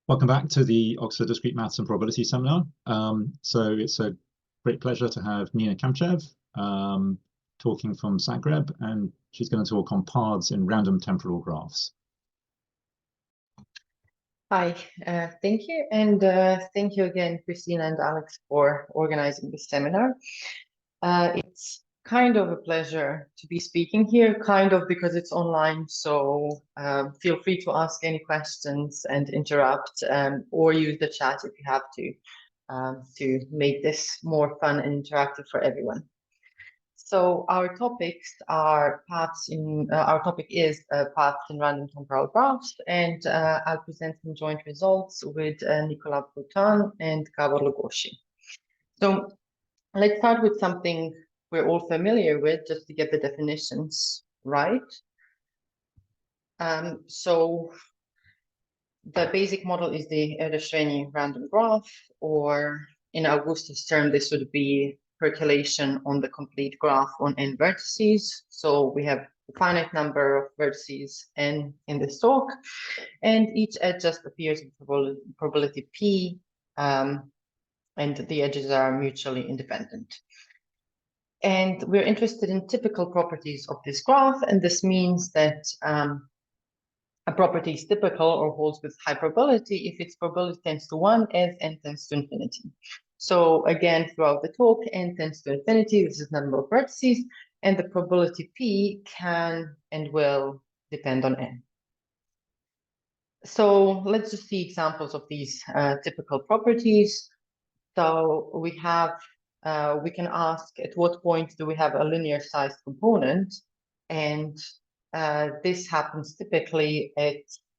Welcome back to the Oxford Discrete Maths and Probability Seminar. So it's a great pleasure to have Nina Kamčev talking from Zagreb, and she's going to talk on paths in random temporal graphs. Hi, thank you. And thank you again, Christina and Alex, for organizing this seminar. It's kind of a pleasure to be speaking here, kind of because it's online. So feel free to ask any questions and interrupt, or use the chat if you have to make this more fun and interactive for everyone. So our topics are paths in, our topic is paths in random temporal graphs, and I'll present some joint results with Nicolas Boutin and Gabor Lugosi. So let's start with something we're all familiar with, just to get the definitions right. So the basic model is the Erdős-Rényi random graph, or in Augustus' term, this would be percolation on the complete graph on n vertices. So we have a finite number of vertices n in this talk, and each edge just appears with probability p, and the edges are mutually independent. And we're interested in typical properties of this graph, and this means that a property is typical or holds with high probability if its probability tends to 1 as n tends to infinity. So again, throughout the talk, n tends to infinity, this is number of vertices, and the probability p can and will depend on n. So let's just see examples of these typical properties. So we can ask, at what point do we have a linear sized component? And this happens typically at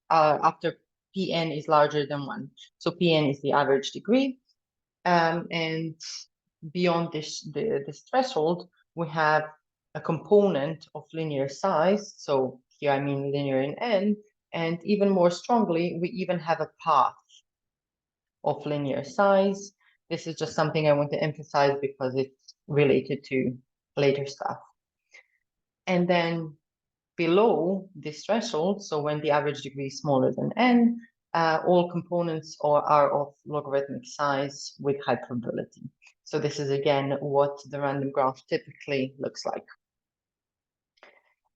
after Pn is larger than 1. So Pn is the average degree. And beyond this threshold, we have a component of linear size. So here I mean linear in n. And even more strongly, we even have a path of linear size. This is just something I want to emphasize because it's related to later stuff. And then below this threshold, so when the average degree is smaller than n, all components are of logarithmic size with high probability. So this is again what the random graph typically looks like.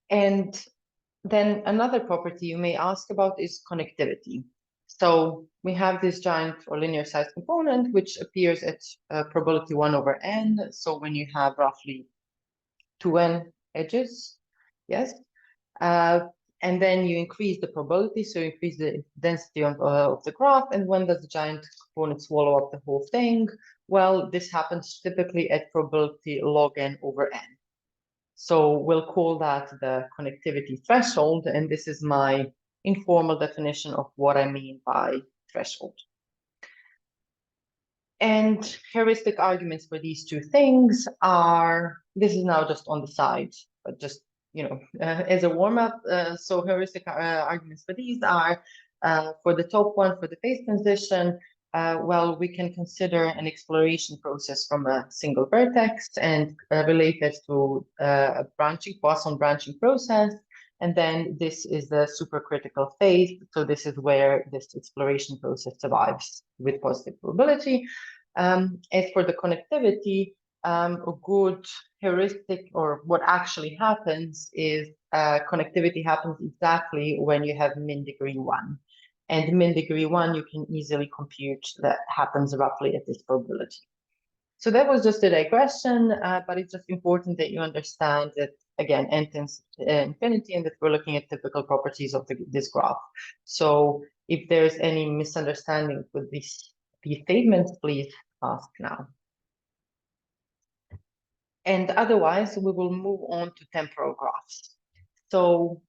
And then another property you may ask about is connectivity. So we have this giant or linear sized component which appears at probability 1 over n. So when you have roughly 2n edges, yes. And then you increase the probability, so you increase the density of the graph. And when does the giant component swallow up the whole thing? Well, this happens typically at probability log n over n. So we'll call that the connectivity threshold, and this is my informal definition of what I mean by threshold. And heuristic arguments for these two things are, this is now just on the side, but just as a warm-up, so heuristic arguments for these are, for the top one, for the phase transition, well, we can consider an exploration process from a single vertex and relate it to a Poisson branching process. And then this is the supercritical phase. So this is where this exploration process survives with positive probability. As for the connectivity, a good heuristic, or what actually happens is connectivity happens exactly when you have min degree 1. And min degree 1, you can easily compute that happens roughly at this probability. So that was just a digression, but it's just important that you understand that, again, n tends to infinity, and that we're looking at typical properties of this graph. So if there's any misunderstanding with these statements, please ask now. And otherwise, we will move on to temporal graphs. So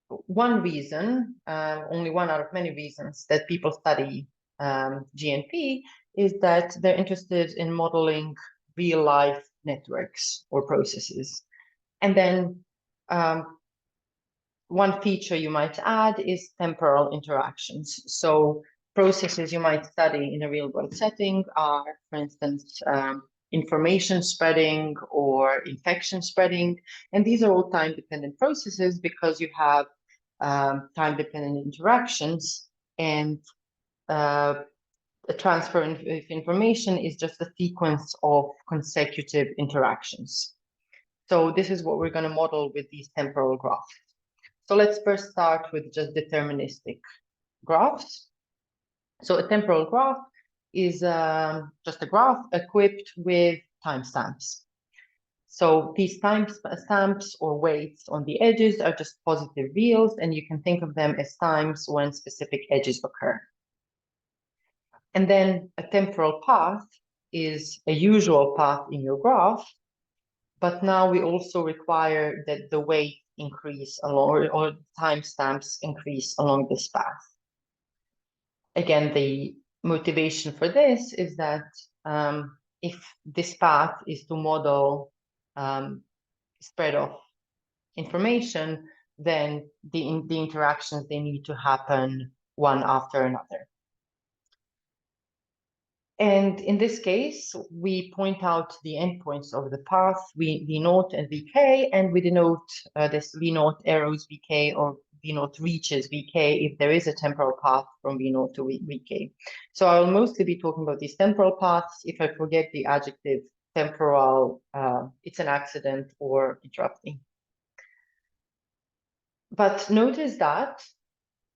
one reason, only one out of many reasons that people study GNP is that they're interested in modeling real-life networks or processes. And then one feature you might add is temporal interactions. So processes you might study in a real-world setting are, for instance, information spreading or infection spreading. And these are all time-dependent processes because you have time-dependent interactions. And the transfer of information is just a sequence of consecutive interactions. So this is what we're going to model with these temporal graphs. So let's first start with just deterministic graphs. So a temporal graph is just a graph equipped with timestamps. So these timestamps or weights on the edges are just positive reals, and you can think of them as times when specific edges occur. And then a temporal path is a usual path in your graph, but now we also require that the weight increase along, or timestamps increase along this path. Again, the motivation for this is that if this path is to model spread of information, then the interactions, they need to happen one after another. And in this case, we point out the endpoints of the path, V0 and Vk, and we denote this V0 arrows Vk, or V0 reaches Vk if there is a temporal path from V0 to Vk. So I will mostly be talking about these temporal paths. If I forget the adjective temporal, it's an accident or interrupting. But notice that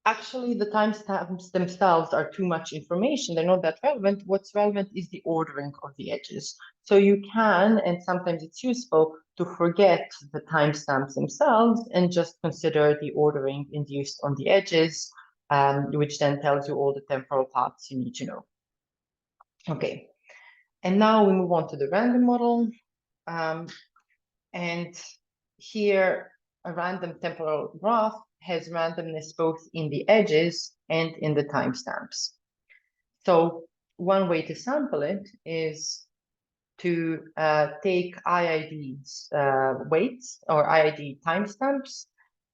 actually the timestamps themselves are too much information. They're not that relevant. What's relevant is the ordering of the edges. So you can, and sometimes it's useful, to forget the timestamps themselves and just consider the ordering induced on the edges, which then tells you all the temporal paths you need to know. Okay, and now we move on to the random model. And here, a random temporal graph has randomness both in the edges and in the timestamps. So one way to sample it is to take IID's weights or IID timestamps,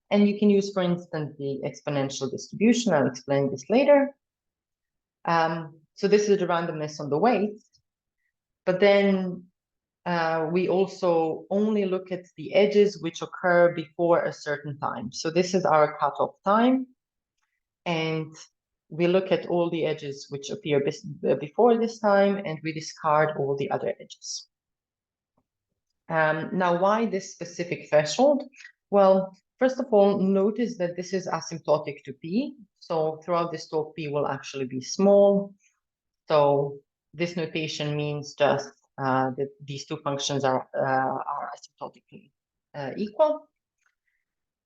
and you can use, for instance, the exponential distribution. I'll explain this later. So this is the randomness on the weights, but then we also only look at the edges which occur before a certain time. So this is our cutoff time, and we look at all the edges which appear before this time, and we discard all the other edges. Now, why this specific threshold? Well, first of all, notice that this is asymptotic to P. So throughout this talk, P will actually be small. So this notation means just that these two functions are asymptotically equal,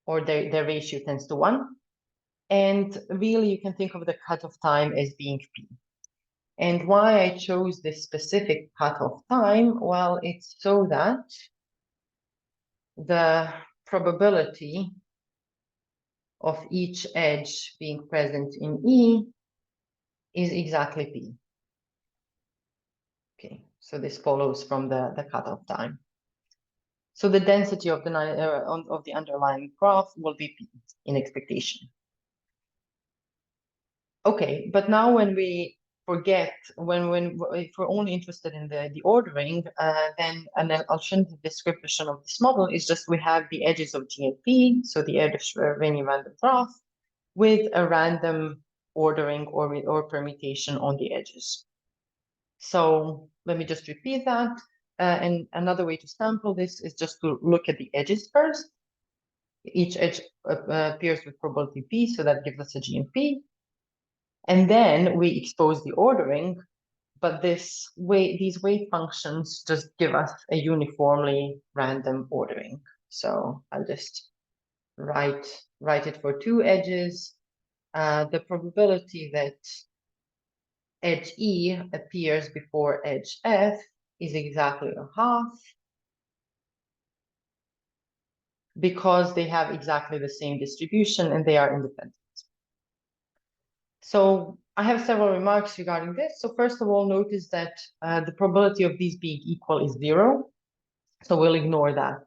or their ratio tends to 1. And really, you can think of the cutoff time as being P. And why I chose this specific cutoff time? Well, it's so that the probability of each edge being present in E is exactly P. Okay, so this follows from the cutoff time. So the density of the underlying graph will be P in expectation. Okay, but now when we forget, if we're only interested in the ordering, then an alternative description of this model is just we have the edges of G and P, so the Erdős-Rényi random graph, with a random ordering or permutation on the edges. So let me just repeat that. And another way to sample this is just to look at the edges first. Each edge appears with probability P, so that gives us a G and P. And then we expose the ordering, but these weight functions just give us a uniformly random ordering. So I'll just write it for 2 edges. The probability that edge E appears before edge F is exactly a half, because they have exactly the same distribution and they are independent. So I have several remarks regarding this. So first of all, notice that the probability of these being equal is 0. So we'll ignore that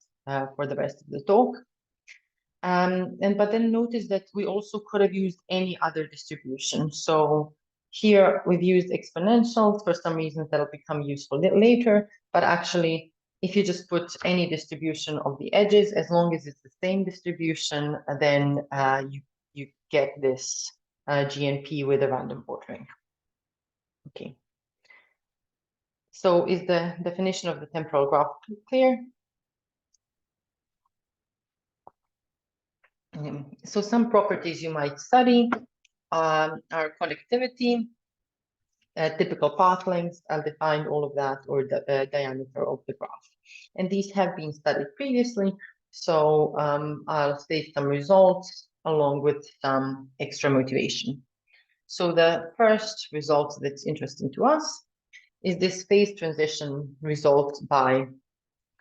for the rest of the talk. But then notice that we also could have used any other distribution. So here we've used exponentials for some reasons that'll become useful later. But actually, if you just put any distribution of the edges, as long as it's the same distribution, then you get this GNP with a random ordering. Okay. So is the definition of the temporal graph clear? So some properties you might study are connectivity, typical path lengths. I'll define all of that, or the diameter of the graph. And these have been studied previously. So I'll state some results along with some extra motivation. So the first result that's interesting to us is this phase transition result by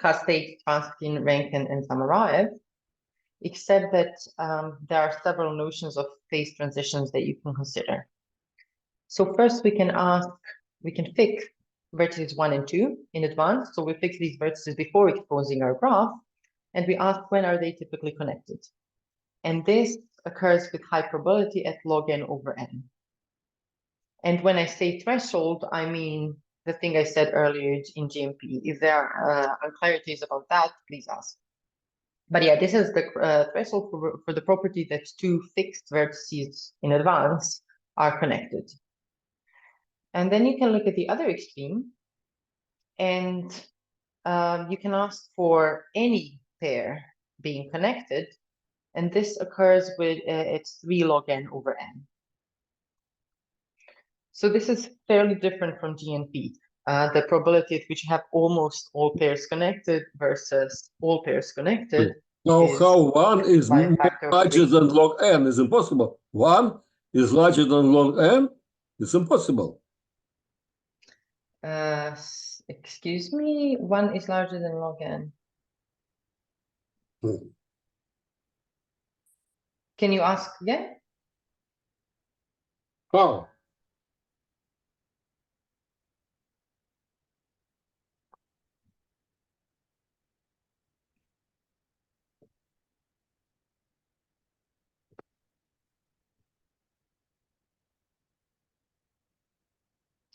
Kastek, Transkin, Rankin, and Samaraev, except that there are several notions of phase transitions that you can consider. So first we can fix vertices 1 and 2 in advance. So we fix these vertices before exposing our graph, and we ask when are they typically connected. And this occurs with high probability at log n over n. And when I say threshold, I mean the thing I said earlier in GMP. If there are unclarities about that, please ask. But yeah, this is the threshold for the property that two fixed vertices in advance are connected. And then you can look at the other extreme, and you can ask for any pair being connected, and this occurs with it's 3 log n over n. So this is fairly different from GNP, the probability at which you have almost all pairs connected versus all pairs connected. So how 1 is larger than log n is impossible. 1 is larger than log n is impossible. Excuse me, 1 is larger than log n. Can you ask again? How?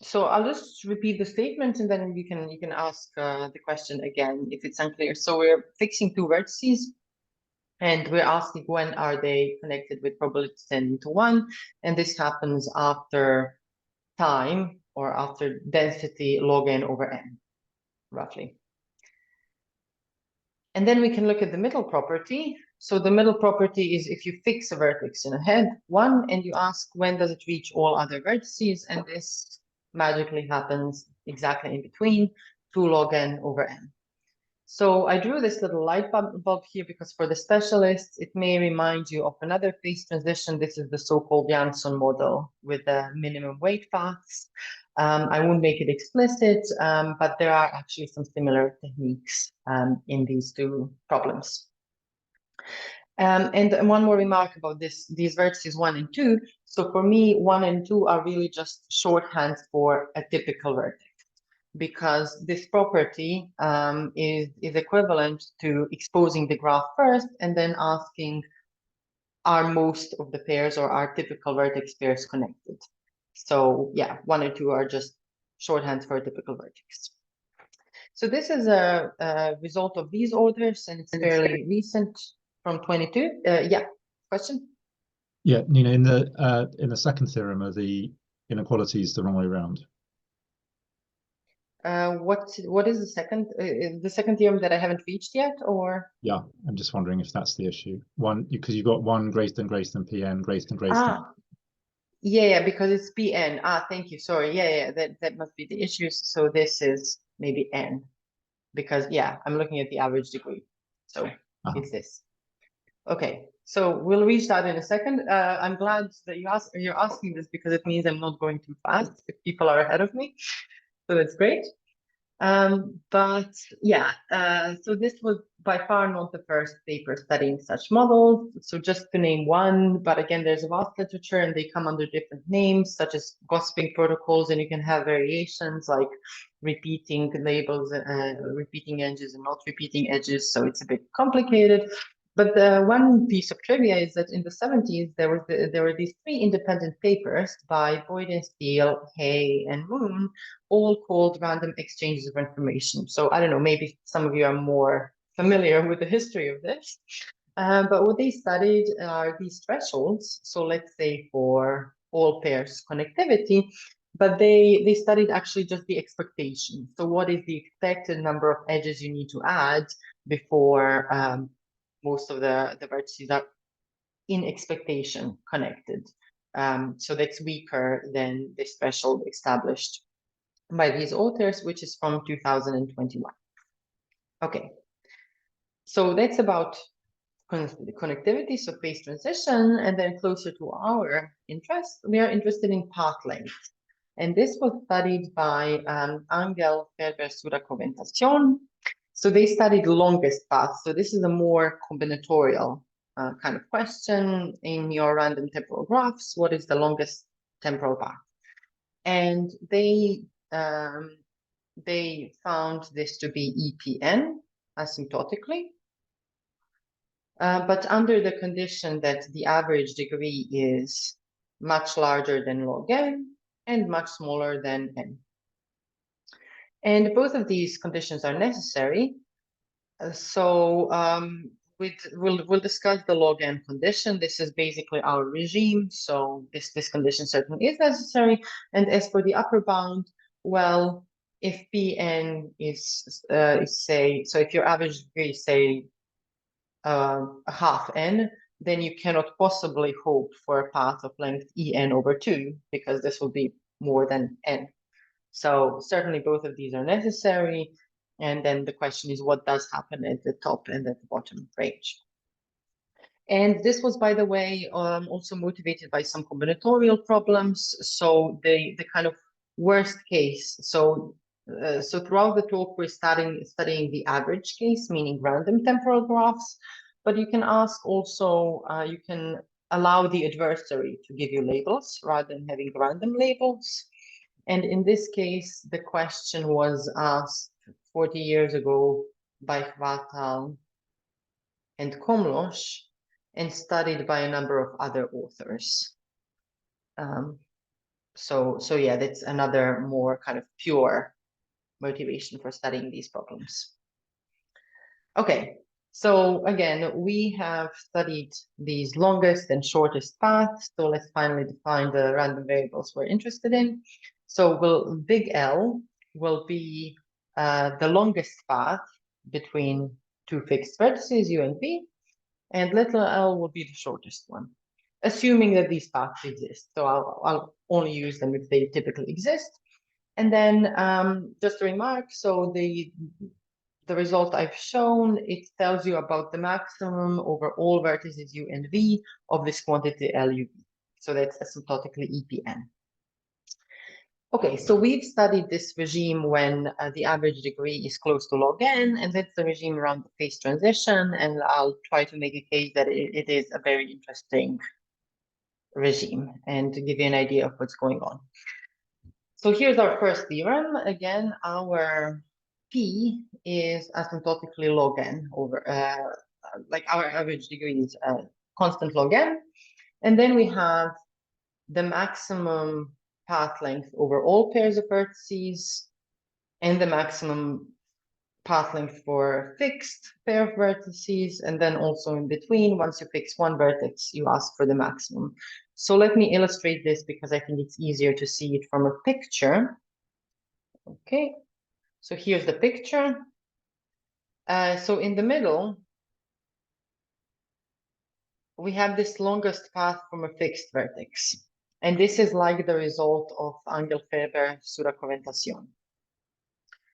So I'll just repeat the statement, and then you can ask the question again if it's unclear. So we're fixing two vertices, and we're asking when are they connected with probability tending to 1, and this happens after time or after density log n over n, roughly. And then we can look at the middle property. So the middle property is if you fix a vertex in a head 1 and you ask when does it reach all other vertices, and this magically happens exactly in between 2 log n over n. So I drew this little light bulb here because for the specialists, it may remind you of another phase transition. This is the so-called Jansson model with the minimum weight paths. I won't make it explicit, but there are actually some similar techniques in these two problems. And one more remark about these vertices 1 and 2. So for me, 1 and 2 are really just shorthand for a typical vertex, because this property is equivalent to exposing the graph first and then asking, are most of the pairs or are typical vertex pairs connected? So yeah, 1 and 2 are just shorthand for a typical vertex. So this is a result of these orders, and it's fairly recent from 22. Yeah, question? Yeah, Nina, in the second theorem, are the inequalities the wrong way around? What is the second theorem that I haven't reached yet, or? Yeah, I'm just wondering if that's the issue. One, because you've got 1 greater than Pn, greater than than. Yeah, because it's Pn. Thank you. Sorry. Yeah, that must be the issue. So this is maybe n, because yeah, I'm looking at the average degree. So it's this. Okay, so we'll reach that in a second. I'm glad that you're asking this, because it means I'm not going too fast if people are ahead of me. So that's great. But yeah, so this was by far not the first paper studying such models. So just to name one, but again, there's a vast literature and they come under different names, such as gossiping protocols, and you can have variations like repeating labels, repeating edges and not repeating edges. So it's a bit complicated. But the one piece of trivia is that in the 70s, there were these 3 independent papers by Boyd and Steele, Hay, and Moon, all called random exchanges of information. So I don't know, maybe some of you are more familiar with the history of this. But what they studied are these thresholds. So let's say for all pairs connectivity, but they studied actually just the expectation. So what is the expected number of edges you need to add before most of the vertices are in expectation connected. So that's weaker than this threshold established by these authors, which is from 2021. Okay, so that's about connectivity, so phase transition, and then closer to our interest, we are interested in path length. And this was studied by Angel, Ferber, Sudakov, and Tassion. So they studied longest path. So this is a more combinatorial kind of question in your random temporal graphs. What is the longest temporal path? And they found this to be EPN asymptotically. But under the condition that the average degree is much larger than log n and much smaller than n. And both of these conditions are necessary. We'll discuss the log n condition. This is basically our regime. So this condition certainly is necessary. And as for the upper bound, well, if Pn is say, so if your average degree is say half n, then you cannot possibly hope for a path of length En over 2, because this will be more than n. So certainly both of these are necessary. And then the question is, what does happen at the top and at the bottom range? And this was, by the way, also motivated by some combinatorial problems. So the kind of worst case. So throughout the talk, we're studying the average case, meaning random temporal graphs. But you can ask also, you can allow the adversary to give you labels rather than having random labels. And in this case, the question was asked 40 years ago by Hvatal and Komlosh and studied by a number of other authors. So yeah, that's another more kind of pure motivation for studying these problems. Okay, so again, we have studied these longest and shortest paths. So let's finally define the random variables we're interested in. So big L will be the longest path between two fixed vertices, U and V, and little l will be the shortest one, assuming that these paths exist. So I'll only use them if they typically exist. And then just a remark, so the result I've shown, it tells you about the maximum over all vertices U and V of this quantity LUV. So that's asymptotically EPN. Okay, so we've studied this regime when the average degree is close to log n, and that's the regime around the phase transition, and I'll try to make a case that it is a very interesting regime and to give you an idea of what's going on. So here's our first theorem. Again, our P is asymptotically log n over, like our average degree is constant log n, and then we have the maximum path length over all pairs of vertices and the maximum path length for fixed pair of vertices, and then also in between, once you fix one vertex, you ask for the maximum. So let me illustrate this because I think it's easier to see it from a picture. Okay, so here's the picture. So in the middle, we have this longest path from a fixed vertex. And this is like the result of Angel, Ferber, Sudakov, and Tassion.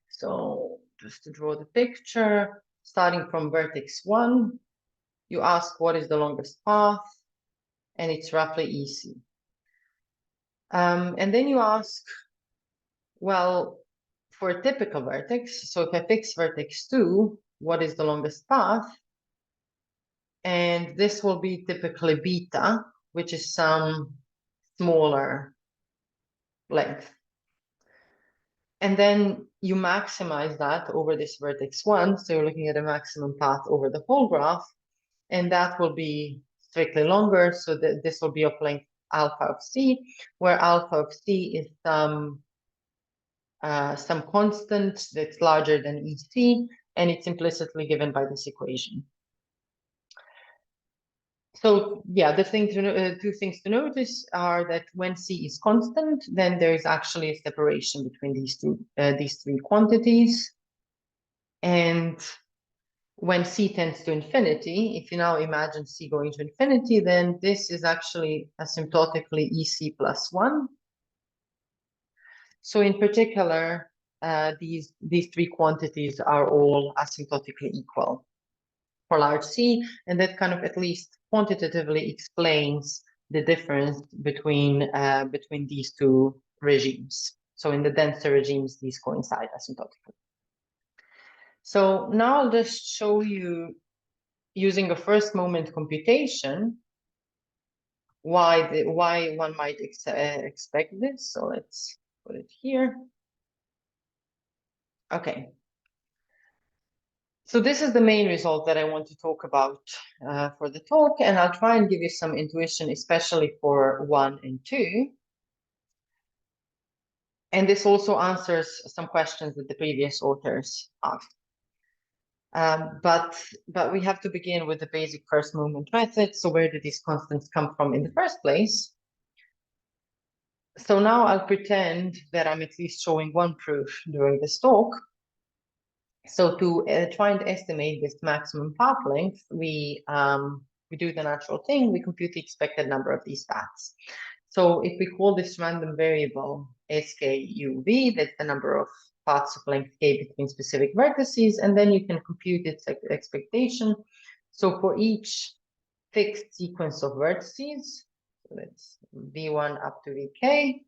So just to draw the picture, starting from vertex 1, you ask what is the longest path, and it's roughly EC. And then you ask, well, for a typical vertex, so if I fix vertex 2, what is the longest path? And this will be typically beta, which is some smaller length. And then you maximize that over this vertex 1. So you're looking at a maximum path over the whole graph, and that will be strictly longer. So this will be of length alpha of C, where alpha of C is some constant that's larger than EC, and it's implicitly given by this equation. So yeah, the thing to two things to notice are that when C is constant, then there is actually a separation between these three quantities. And when C tends to infinity, if you now imagine C going to infinity, then this is actually asymptotically EC plus 1. So in particular, these three quantities are all asymptotically equal for large C, and that kind of at least quantitatively explains the difference between these two regimes. So in the denser regimes, these coincide asymptotically. So now I'll just show you, using a first moment computation, why one might expect this. So let's put it here. Okay. So this is the main result that I want to talk about for the talk, and I'll try and give you some intuition, especially for 1 and 2. And this also answers some questions that the previous authors asked. But we have to begin with the basic first moment method. So where did these constants come from in the first place? So now I'll pretend that I'm at least showing one proof during this talk. So to try and estimate this maximum path length, we do the natural thing. We compute the expected number of these paths. So if we call this random variable SKUV, that's the number of paths of length k between specific vertices, and then you can compute its expectation. So for each fixed sequence of vertices, so that's V1 up to Vk,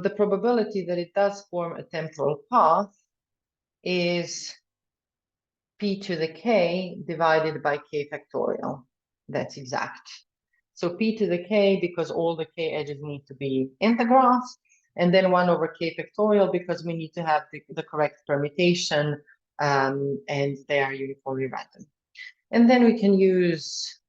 the probability that it does form a temporal path is p to the k divided by k factorial. That's exact. So p to the k, because all the k edges need to be in the graph, and then 1 over k factorial, because we need to have the correct permutation, and they are uniformly random. And then we can use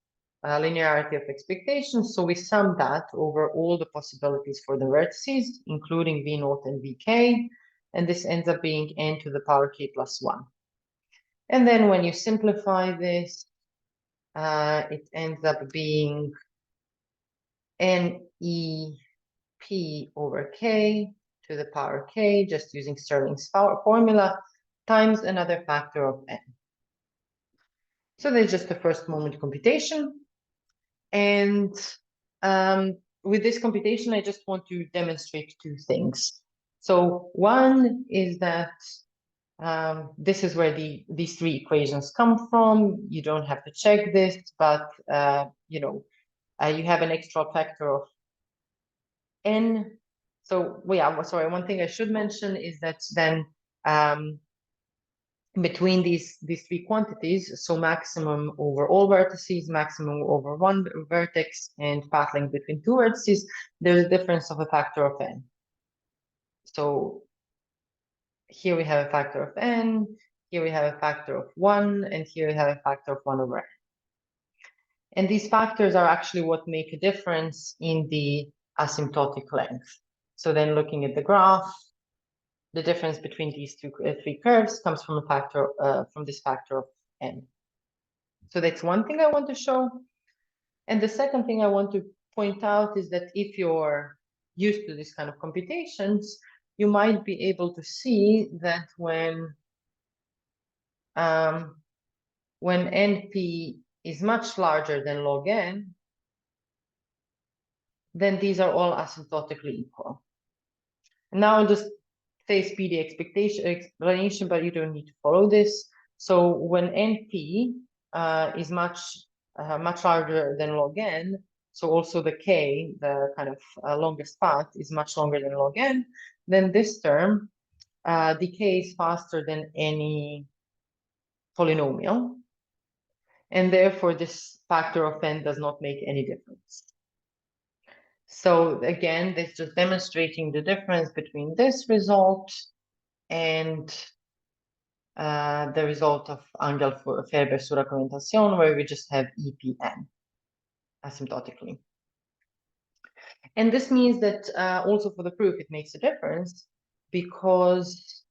linearity of expectations. So we sum that over all the possibilities for the vertices, including v0 and vk, and this ends up being n to the power k plus 1. And then when you simplify this, it ends up being NEP over K to the power K, just using Stirling's formula, times another factor of N. So there's just the first moment computation. And with this computation, I just want to demonstrate two things. So one is that this is where these three equations come from. You don't have to check this, but you have an extra factor of n. So yeah, sorry, one thing I should mention is that then between these three quantities, so maximum over all vertices, maximum over one vertex, and path length between two vertices, there's a difference of a factor of n. So here we have a factor of n, here we have a factor of 1, and here we have a factor of 1 over n. And these factors are actually what make a difference in the asymptotic length. So then looking at the graph, the difference between these three curves comes from a factor from this factor of n. So that's one thing I want to show. And the second thing I want to point out is that if you're used to this kind of computations, you might be able to see that when NP is much larger than log n, then these are all asymptotically equal. And now I'll just say speedy explanation, but you don't need to follow this. So when NP is much larger than log n, so also the k, the kind of longest path, is much longer than log n, then this term decays faster than any polynomial, and therefore this factor of n does not make any difference. So again, this is just demonstrating the difference between this result and the result of Angel Ferber Sudakov and Tassion, where we just have EPN asymptotically. And this means that also for the proof, it makes a difference, because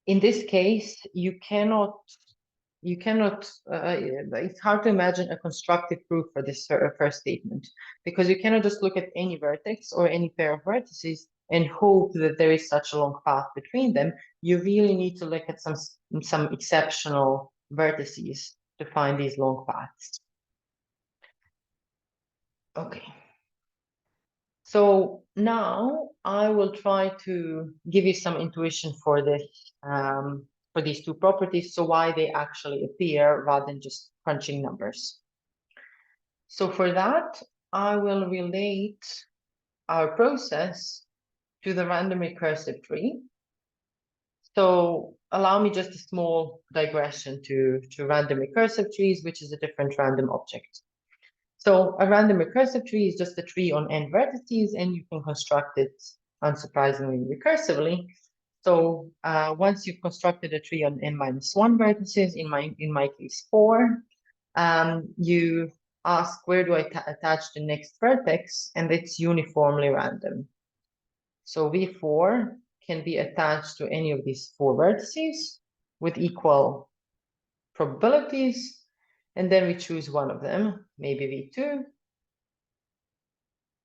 in this case, you cannot you cannot, it's hard to imagine a constructive proof for this first statement, because you cannot just look at any vertex or any pair of vertices and hope that there is such a long path between them. You really need to look at some exceptional vertices to find these long paths. Okay. So now I will try to give you some intuition for this, for these two properties, so why they actually appear rather than just crunching numbers. So for that, I will relate our process to the random recursive tree. So allow me just a small digression to random recursive trees, which is a different random object. So a random recursive tree is just a tree on n vertices, and you can construct it unsurprisingly recursively. So once you've constructed a tree on n-1 vertices, in my case 4, you ask where do I attach the next vertex, and it's uniformly random. So v4 can be attached to any of these 4 vertices with equal probabilities. And then we choose one of them, maybe v2.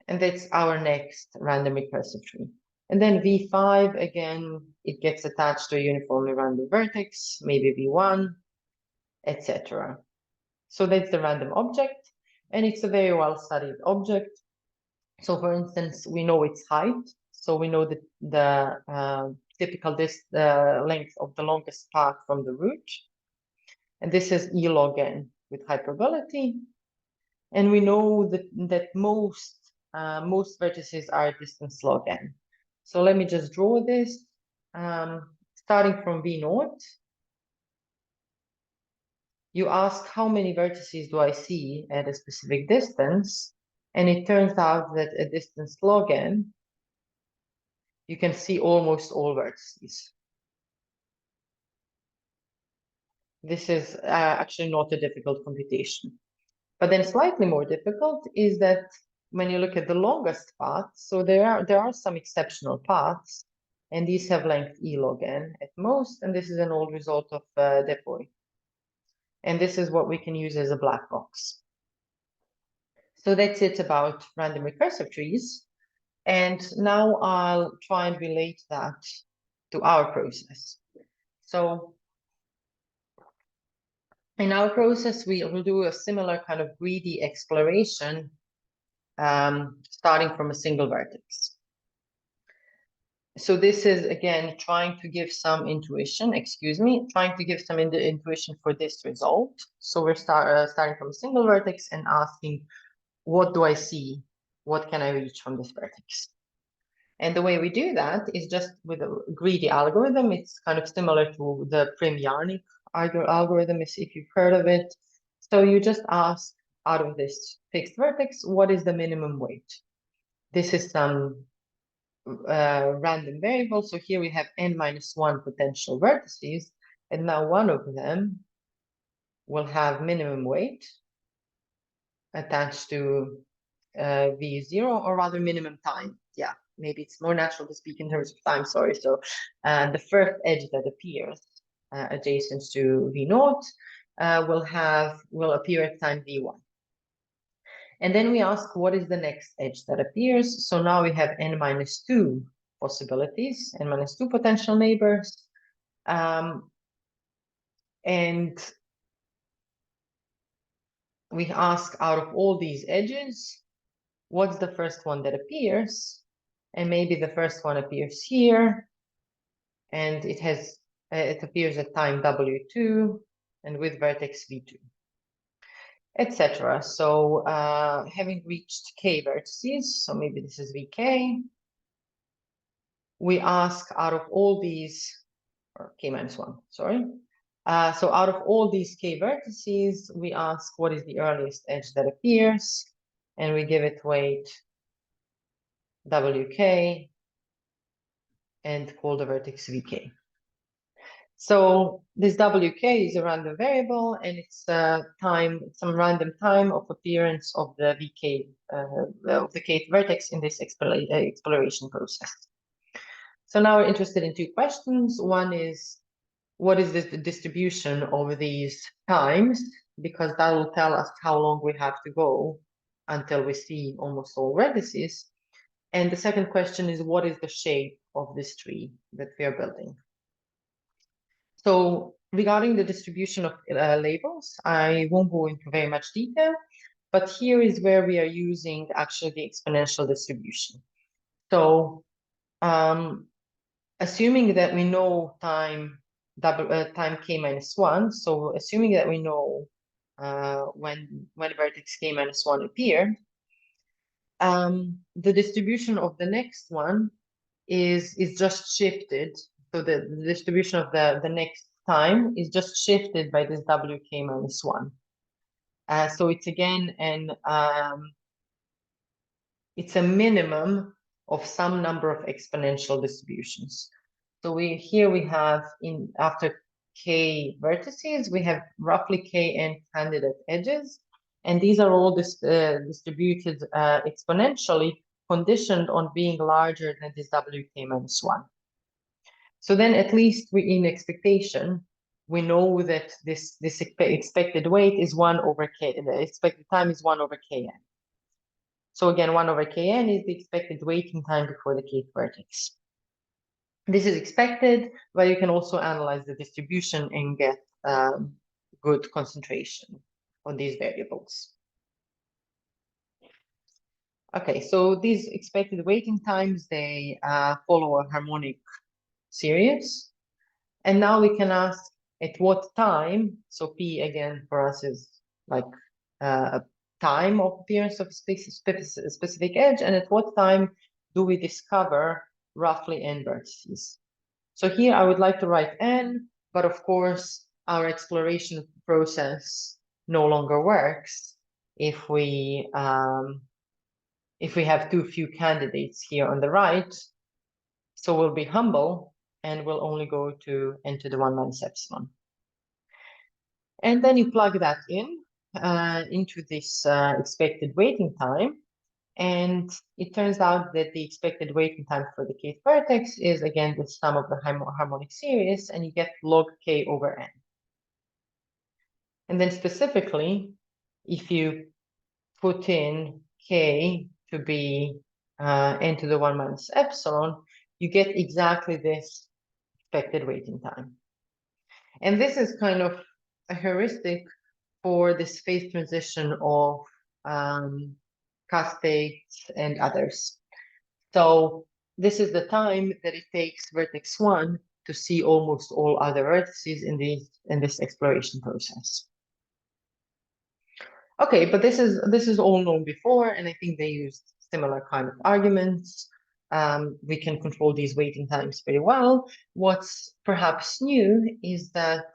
And that's our next random recursive tree. And then v5, again, it gets attached to a uniformly random vertex, maybe v1, etc. So that's the random object, and it's a very well-studied object. So for instance, we know its height. So we know that the typical length of the longest path from the root. And this is E log n with hyperbology. And we know that most vertices are distance log n. So let me just draw this. Starting from V0, you ask how many vertices do I see at a specific distance, and it turns out that at distance log n, you can see almost all vertices. This is actually not a difficult computation. But then slightly more difficult is that when you look at the longest paths, so there are some exceptional paths, and these have length E log n at most, and this is an old result of Depoy. And this is what we can use as a black box. So that's it about random recursive trees. And now I'll try and relate that to our process. So in our process, we will do a similar kind of greedy exploration, starting from a single vertex. So this is, again, trying to give some intuition, trying to give some intuition for this result. So we're starting from a single vertex and asking, what do I see? What can I reach from this vertex? And the way we do that is just with a greedy algorithm. It's kind of similar to the Prim-Yarnik algorithm, if you've heard of it. So you just ask, out of this fixed vertex, what is the minimum weight? This is some random variable. So here we have n-1 potential vertices, and now one of them will have minimum weight attached to v0, or rather minimum time. Yeah, maybe it's more natural to speak in terms of time, sorry. So the first edge that appears adjacent to v0 will appear at time v1. And then we ask, what is the next edge that appears? So now we have n-2 possibilities, n-2 potential neighbors. And we ask, out of all these edges, what's the first one that appears? And maybe the first one appears here, and it appears at time w2 and with vertex v2, etc. So having reached k vertices, so maybe this is vk, we ask, out of all these, or k-1, sorry. So out of all these k vertices, we ask what is the earliest edge that appears, and we give it weight wk and call the vertex vk. So this wk is a random variable, and it's some random time of appearance of the vk of the kth vertex in this exploration process. So now we're interested in two questions. One is, what is the distribution over these times, because that will tell us how long we have to go until we see almost all vertices. And the second question is, what is the shape of this tree that we are building? So regarding the distribution of labels, I won't go into very much detail, but here is where we are using actually the exponential distribution. So assuming that we know time k minus 1, so assuming that we know when vertex k minus 1 appeared, the distribution of the next one is just shifted. So the distribution of the next time is just shifted by this wk minus 1. So it's again it's a minimum of some number of exponential distributions. So here we have after k vertices, we have roughly kn candidate edges, and these are all distributed exponentially, conditioned on being larger than this wk minus 1. So then at least in expectation, we know that this expected weight is 1 over k, the expected time is 1 over kn. So again, 1 over kn is the expected waiting time before the kth vertex. This is expected, but you can also analyze the distribution and get good concentration on these variables. Okay, so these expected waiting times, they follow a harmonic series. And now we can ask at what time, so P again for us is like a time of appearance of a specific edge, and at what time do we discover roughly n vertices? So here I would like to write n, but of course our exploration process no longer works if we have too few candidates here on the right. So we'll be humble and we'll only go to n to the 1 minus epsilon. And then you plug that in into this expected waiting time. And it turns out that the expected waiting time for the kth vertex is again the sum of the harmonic series, and you get log k over n. And then specifically, if you put in k to be n to the 1 minus epsilon, you get exactly this expected waiting time. And this is kind of a heuristic for this phase transition of castates and others. So this is the time that it takes vertex 1 to see almost all other vertices in this exploration process. Okay, but this is all known before, and I think they used similar kind of arguments. We can control these waiting times very well. What's perhaps new is that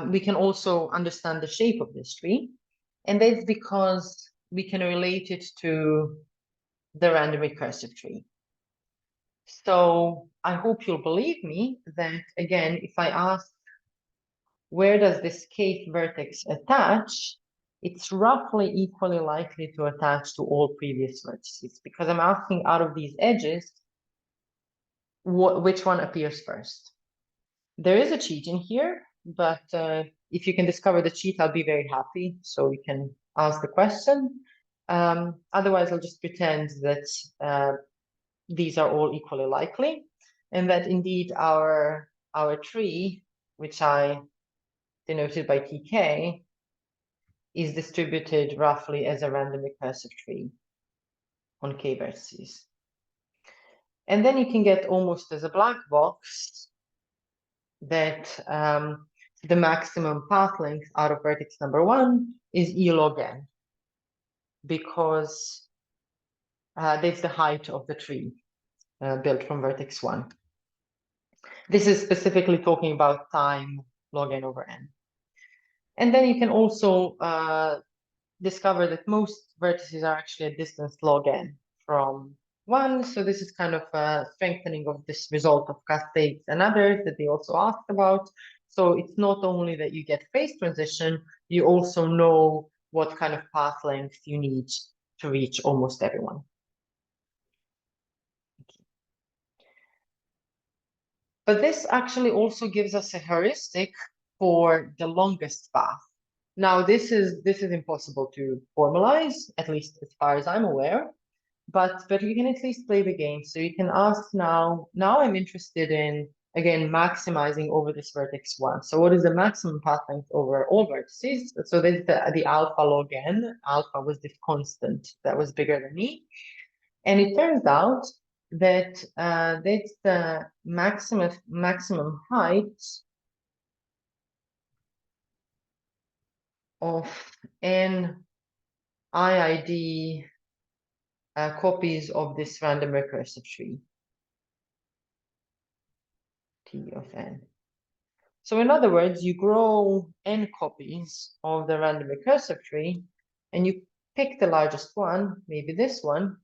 we can also understand the shape of this tree, and that's because we can relate it to the random recursive tree. So I hope you'll believe me that, again, if I ask where does this kth vertex attach, it's roughly equally likely to attach to all previous vertices, because I'm asking out of these edges, which one appears first. There is a cheat in here, but if you can discover the cheat, I'll be very happy. So you can ask the question. Otherwise, I'll just pretend that these are all equally likely, and that indeed our tree, which I denoted by TK, is distributed roughly as a random recursive tree on k vertices. And then you can get almost as a black box that the maximum path length out of vertex number 1 is E log n, because that's the height of the tree built from vertex 1. This is specifically talking about time log n over n. And then you can also discover that most vertices are actually a distance log n from 1. So this is kind of a strengthening of this result of castates and others that they also asked about. So it's not only that you get phase transition, you also know what kind of path length you need to reach almost everyone. But this actually also gives us a heuristic for the longest path. Now, this is impossible to formalize, at least as far as I'm aware, but you can at least play the game. So you can ask now I'm interested in, again, maximizing over this vertex 1. So what is the maximum path length over all vertices? So there's the alpha log n. Alpha was this constant that was bigger than e. And it turns out that that's the maximum height of n IID copies of this random recursive tree, T of n. So in other words, you grow n copies of the random recursive tree, and you pick the largest one, maybe this one,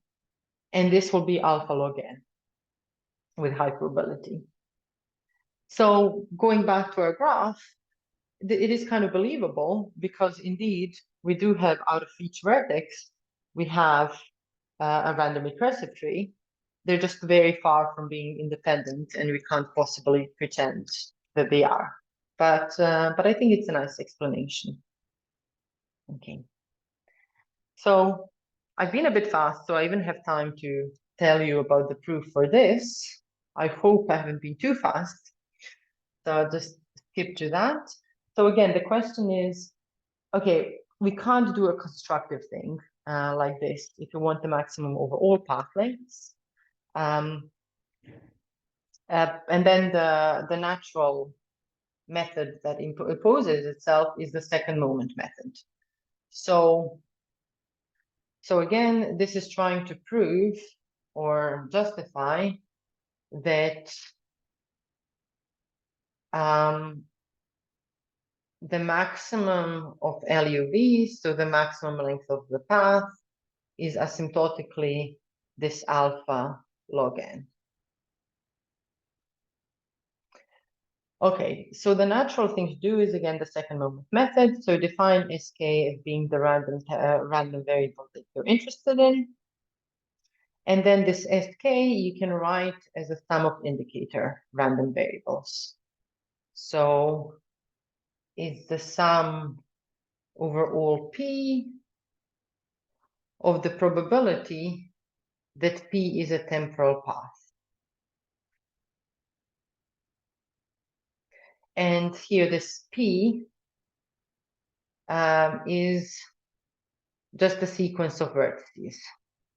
and this will be alpha log n with high probability. So going back to our graph, it is kind of believable because indeed we do have out of each vertex, we have a random recursive tree. They're just very far from being independent, and we can't possibly pretend that they are. But I think it's a nice explanation. Okay. So I've been a bit fast, so I even have time to tell you about the proof for this. I hope I haven't been too fast. So I'll just skip to that. So again, the question is, okay, we can't do a constructive thing like this if you want the maximum over all path lengths. And then the natural method that imposes itself is the second moment method. So again, this is trying to prove or justify that the maximum of LUV, so the maximum length of the path, is asymptotically this alpha log n. Okay, so the natural thing to do is, again, the second moment method. So define SK as being the random variable that you're interested in. And then this SK you can write as a sum of indicator random variables. So it's the sum over all P of the probability that P is a temporal path. And here this P is just a sequence of vertices.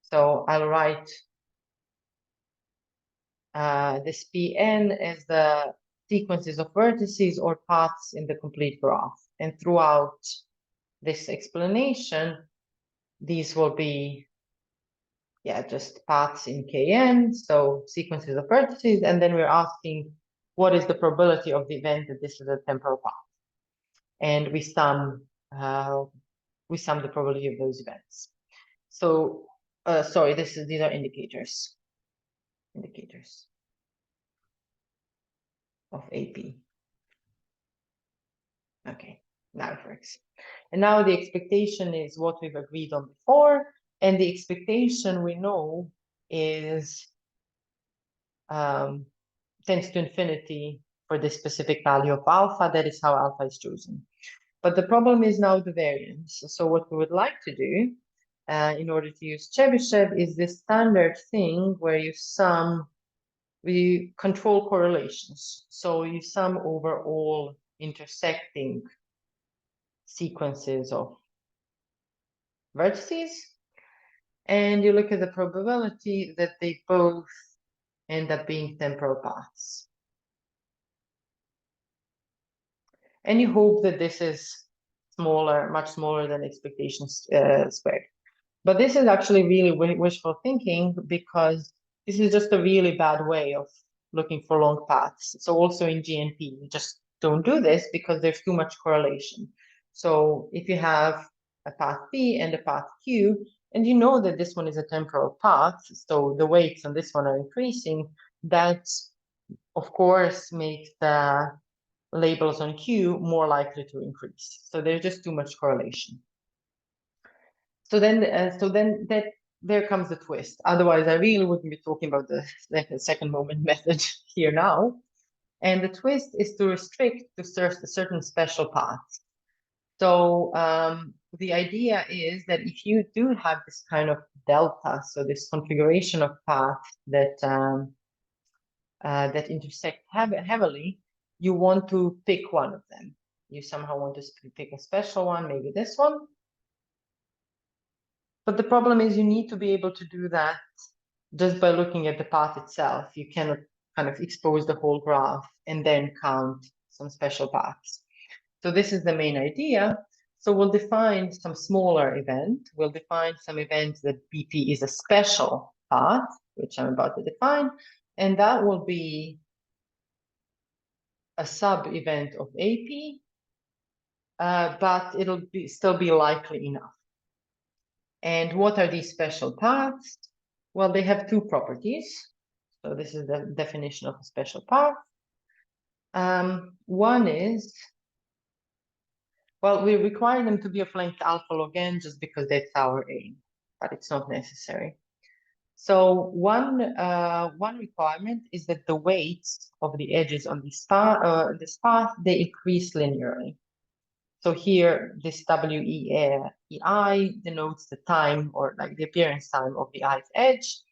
So I'll write this Pn as the sequences of vertices or paths in the complete graph. And throughout this explanation, these will be, just paths in Kn, so sequences of vertices, and then we're asking what is the probability of the event that this is a temporal path. And we sum the probability of those events. So, sorry, these are indicators of AP. Okay, now it works. And now the expectation is what we've agreed on before, and the expectation we know is tends to infinity for this specific value of alpha. That is how alpha is chosen. But the problem is now the variance. So what we would like to do in order to use Chebyshev is this standard thing where we control correlations. So you sum over all intersecting sequences of vertices, and you look at the probability that they both end up being temporal paths. And you hope that this is smaller, much smaller than expectations squared. But this is actually really wishful thinking, because this is just a really bad way of looking for long paths. So also in GNP, you just don't do this because there's too much correlation. So if you have a path P and a path Q, and you know that this one is a temporal path, so the weights on this one are increasing, that of course makes the labels on Q more likely to increase. So there's just too much correlation. So then there comes the twist. Otherwise, I really wouldn't be talking about the second moment method here now. And the twist is to restrict to certain special paths. So the idea is that if you do have this kind of delta, so this configuration of paths that that intersect heavily, you want to pick one of them. You somehow want to pick a special one, maybe this one. But the problem is you need to be able to do that just by looking at the path itself. You cannot kind of expose the whole graph and then count some special paths. So this is the main idea. So we'll define some smaller event. We'll define some events that BP is a special path, which I'm about to define. And that will be a sub-event of AP, but it'll still be likely enough. And what are these special paths? Well, they have two properties. So this is the definition of a special path. One is, well, we require them to be of length alpha log n just because that's our aim, but it's not necessary. So one requirement is that the weights of the edges on this path, they increase linearly. So here, this WEI denotes the time, or like the appearance time of the ith edge.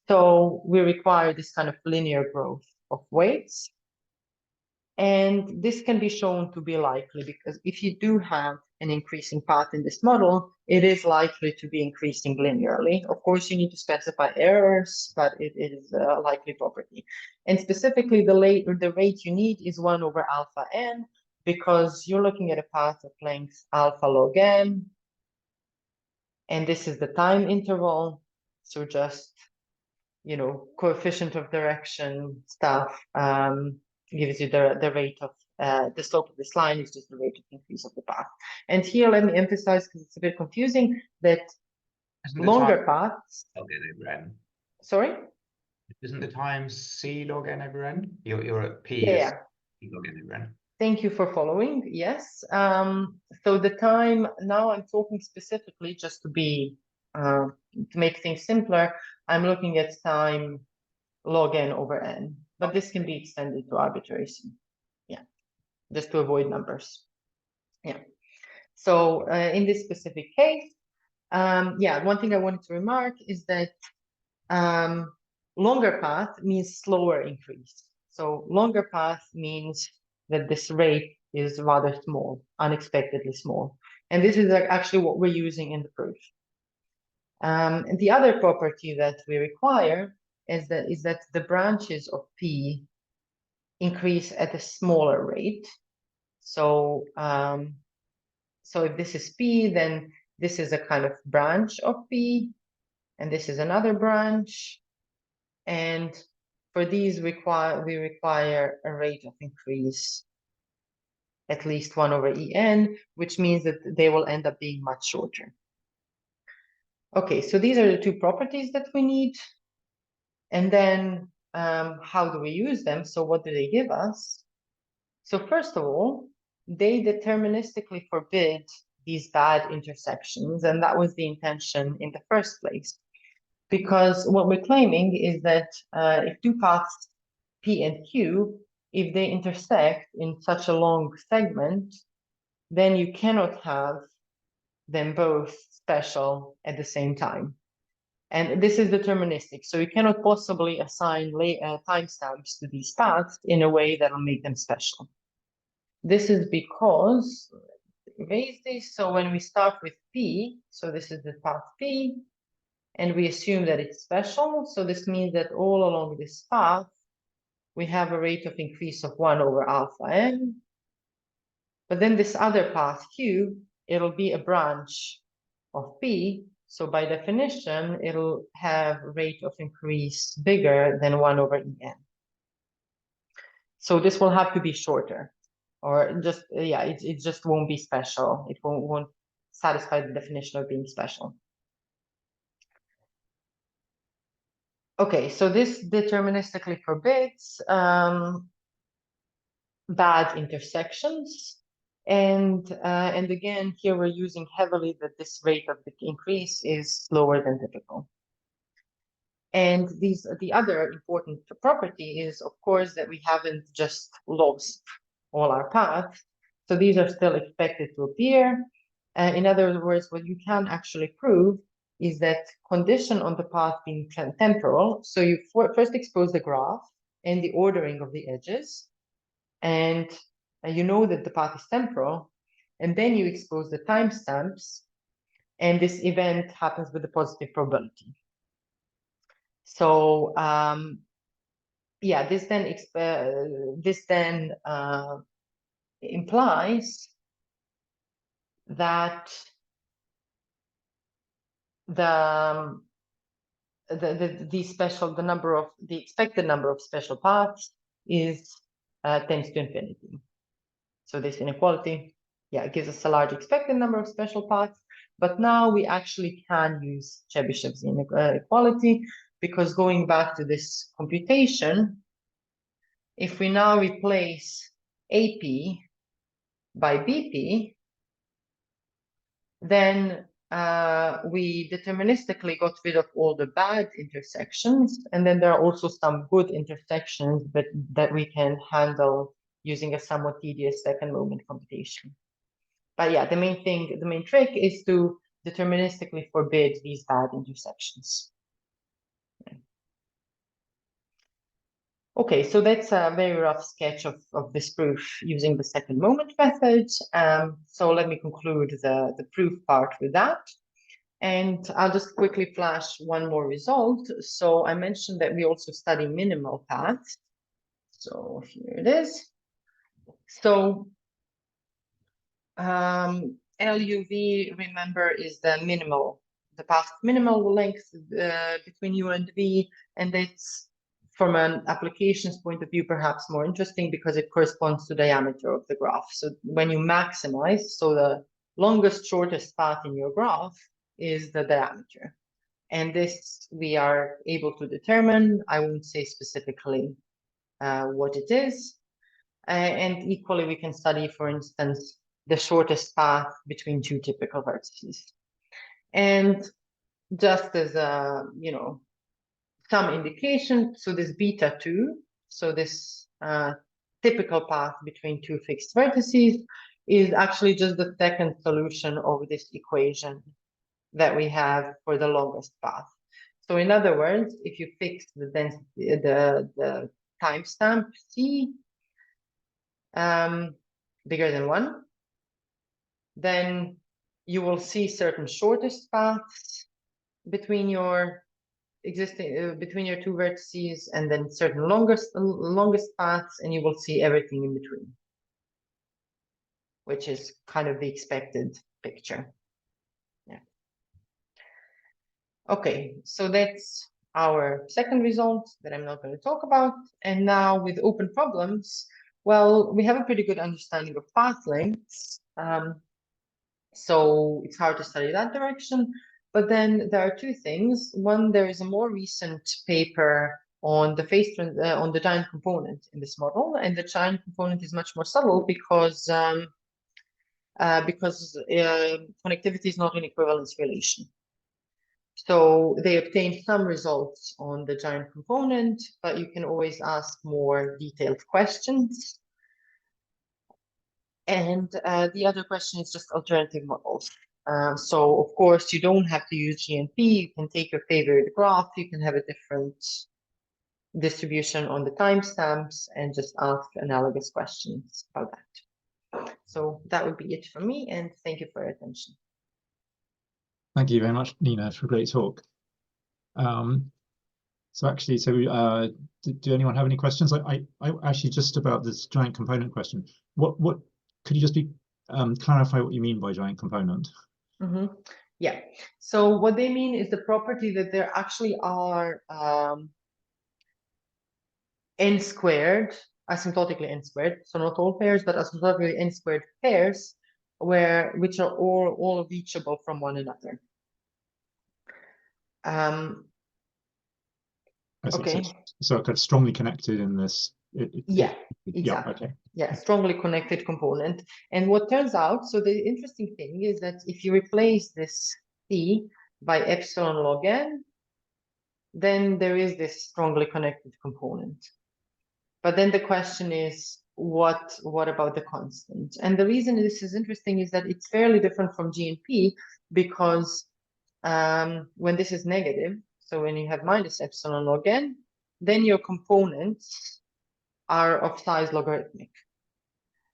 So we require this kind of linear growth of weights. And this can be shown to be likely because if you do have an increasing path in this model, it is likely to be increasing linearly. Of course, you need to specify errors, but it is a likely property. And specifically, the rate you need is 1 over alpha n, because you're looking at a path of length alpha log n, and this is the time interval. So just, you know, coefficient of direction stuff gives you the rate of the slope of this line is just the rate of increase of the path. And here, let me emphasize, because it's a bit confusing, that longer paths. Log n over n. Sorry? Isn't the time c log n over n? You're at p Yeah. c log n over n. Thank you for following. Yes. So the time, now I'm talking specifically just to be, to make things simpler, I'm looking at time log n over n, but this can be extended to arbitrary c. Yeah, just to avoid numbers. Yeah. So in this specific case, yeah, one thing I wanted to remark is that longer path means slower increase. So longer path means that this rate is rather small, unexpectedly small. And this is actually what we're using in the proof. And the other property that we require is that the branches of P increase at a smaller rate. So, so if this is P, then this is a kind of branch of P, and this is another branch. And for these, we require a rate of increase at least 1 over En, which means that they will end up being much shorter. Okay, so these are the two properties that we need. And then how do we use them? So what do they give us? So first of all, they deterministically forbid these bad intersections. And that was the intention in the first place. Because what we're claiming is that if two paths P and Q, if they intersect in such a long segment, then you cannot have them both special at the same time. And this is deterministic. So you cannot possibly assign timestamps to these paths in a way that will make them special. This is because, erase this. So when we start with P, so this is the path P, and we assume that it's special. So this means that all along this path, we have a rate of increase of 1 over alpha n. But then this other path Q, it'll be a branch of P. So by definition, it'll have a rate of increase bigger than 1 over En. So this will have to be shorter, or just, yeah, it just won't be special. It won't satisfy the definition of being special. Okay, so this deterministically forbids bad intersections. And again, here we're using heavily that this rate of the increase is slower than typical. And the other important property is, of course, that we haven't just lost all our paths. So these are still expected to appear. In other words, what you can actually prove is that condition on the path being temporal. So you first expose the graph and the ordering of the edges, and you know that the path is temporal, and then you expose the timestamps, and this event happens with a positive probability. So yeah, this then implies that the expected number of special paths is tends to infinity. So this inequality, yeah, it gives us a large expected number of special paths. But now we actually can use Chebyshev's inequality, because going back to this computation, if we now replace AP by BP, then we deterministically got rid of all the bad intersections, and then there are also some good intersections that we can handle using a somewhat tedious second moment computation. But yeah, the main trick is to deterministically forbid these bad intersections. Okay, so that's a very rough sketch of this proof using the second moment method. So let me conclude the proof part with that. And I'll just quickly flash one more result. So I mentioned that we also study minimal paths. So here it is. So LUV, remember, is the path minimal length between U and V, and it's, from an applications point of view, perhaps more interesting because it corresponds to diameter of the graph. So when you maximize, so the longest, shortest path in your graph is the diameter. And this we are able to determine. I won't say specifically what it is. And equally, we can study, for instance, the shortest path between two typical vertices. And just as a, some indication, so this beta 2, so this typical path between two fixed vertices, is actually just the second solution of this equation that we have for the longest path. So in other words, if you fix the density, the timestamp C bigger than 1, then you will see certain shortest paths between your between your two vertices, and then certain longest paths, and you will see everything in between, which is kind of the expected picture. Yeah. Okay, so that's our second result that I'm not going to talk about. And now with open problems, well, we have a pretty good understanding of path lengths. So it's hard to study that direction. But then there are two things. One, there is a more recent paper on the on the giant component in this model, and the giant component is much more subtle because connectivity is not an equivalence relation. So they obtained some results on the giant component, but you can always ask more detailed questions. And the other question is just alternative models. So of course, you don't have to use GNP. You can take your favorite graph. You can have a different distribution on the timestamps and just ask analogous questions about that. So that would be it for me, and thank you for your attention. Thank you very much, Nina, for a great talk. So actually, do anyone have any questions? I actually, just about this giant component question. What could you just clarify what you mean by giant component? Mm-hmm. Yeah. So what they mean is the property that there actually are n squared, asymptotically n squared. So not all pairs, but asymptotically n squared pairs, which are all reachable from one another. Okay. So kind of strongly connected in this. Yeah, exactly. Yeah, okay. Yeah, strongly connected component. And what turns out, so the interesting thing is that if you replace this C by epsilon log n, then there is this strongly connected component. But then the question is, what about the constant? And the reason this is interesting is that it's fairly different from G and P, because when this is negative, so when you have minus epsilon log n, then your components are of size logarithmic.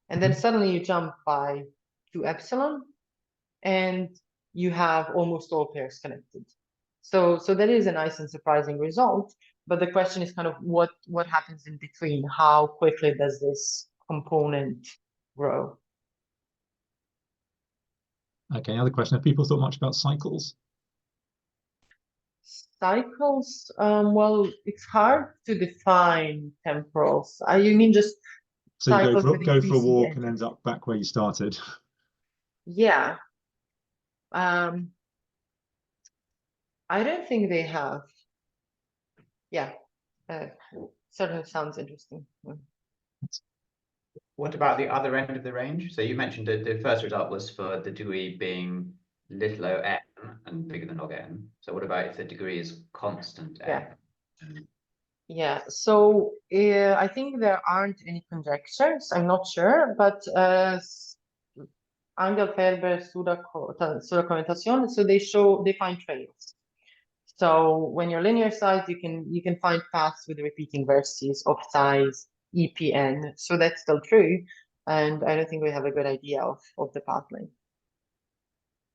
And then suddenly you jump by 2 epsilon, and you have almost all pairs connected. So that is a nice and surprising result. But the question is kind of what happens in between? How quickly does this component grow? Okay, another question. Have people thought much about cycles? Cycles, well, it's hard to define temporals. You mean just so you cycles go for a walk edges. And end up back where you started? Yeah. I don't think they have. Yeah, certainly sounds interesting. What about the other end of the range? So you mentioned that the first result was for the degree being little o n and bigger than log n. So what about if the degree is constant n? Yeah, so I think there aren't any conjectures. I'm not sure, but Angel, Ferber, Sudakov and Tassion, so they find trails. So when you're linear size, you can find paths with repeating vertices of size EPN. So that's still true, and I don't think we have a good idea of the path length.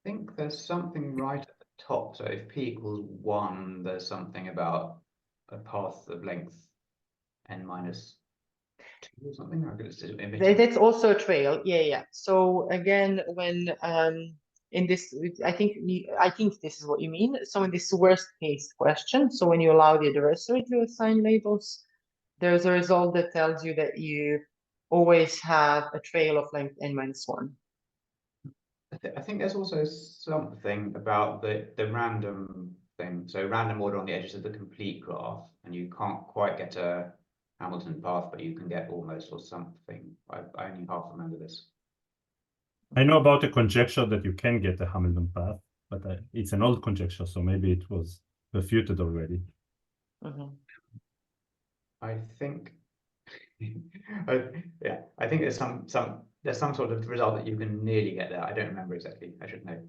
I think there's something right at the top. So if p equals 1, there's something about a path of length n minus 2 or something. That's also a trail. Yeah. So again, when in this, I think this is what you mean. So in this worst case question, so when you allow the adversary to assign labels, there's a result that tells you that you always have a trail of length n minus 1. I think there's also something about the random thing. So random order on the edges of the complete graph, and you can't quite get a Hamilton path, but you can get almost or something. I only half remember this. I know about a conjecture that you can get a Hamilton path, but it's an old conjecture, so maybe it was refuted already. I think, yeah, I think there's some sort of result that you can nearly get there. I don't remember exactly. I should know.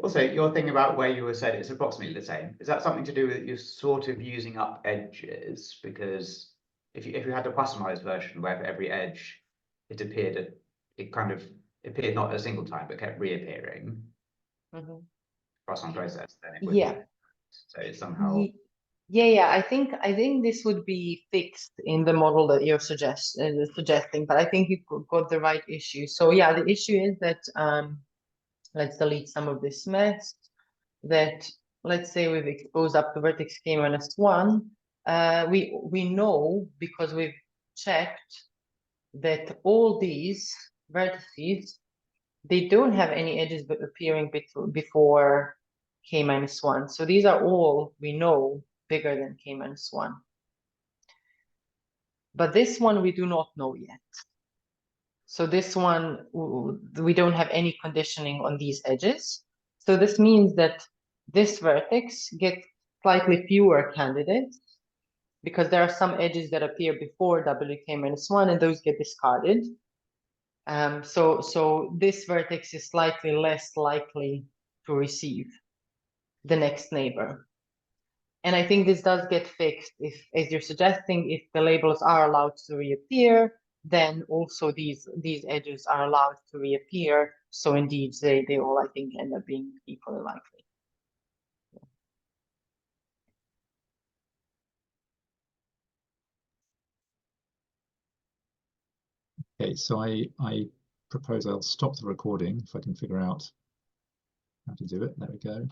Also, your thing about where you were said it's approximately the same. Is that something to do with you sort of using up edges? Because if you had the Poissonized version where for every edge it appeared, it kind of appeared not a single time but kept reappearing. Poisson process, then it would be, so it's somehow. Yeah. I think this would be fixed in the model that you're suggesting, but I think you got the right issue. So yeah, the issue is that let's delete some of this mess. That let's say we've exposed up to vertex k minus 1. We know because we've checked that all these vertices, they don't have any edges appearing before k minus 1. So these are all, we know, bigger than k minus 1. But this one we do not know yet. So this one, we don't have any conditioning on these edges. So this means that this vertex gets slightly fewer candidates because there are some edges that appear before wk minus 1 and those get discarded. So this vertex is slightly less likely to receive the next neighbor. And I think this does get fixed if, as you're suggesting, if the labels are allowed to reappear, then also these edges are allowed to reappear. So indeed, they all, I think, end up being equally likely. Okay, so I propose I'll stop the recording if I can figure out how to do it. There we go.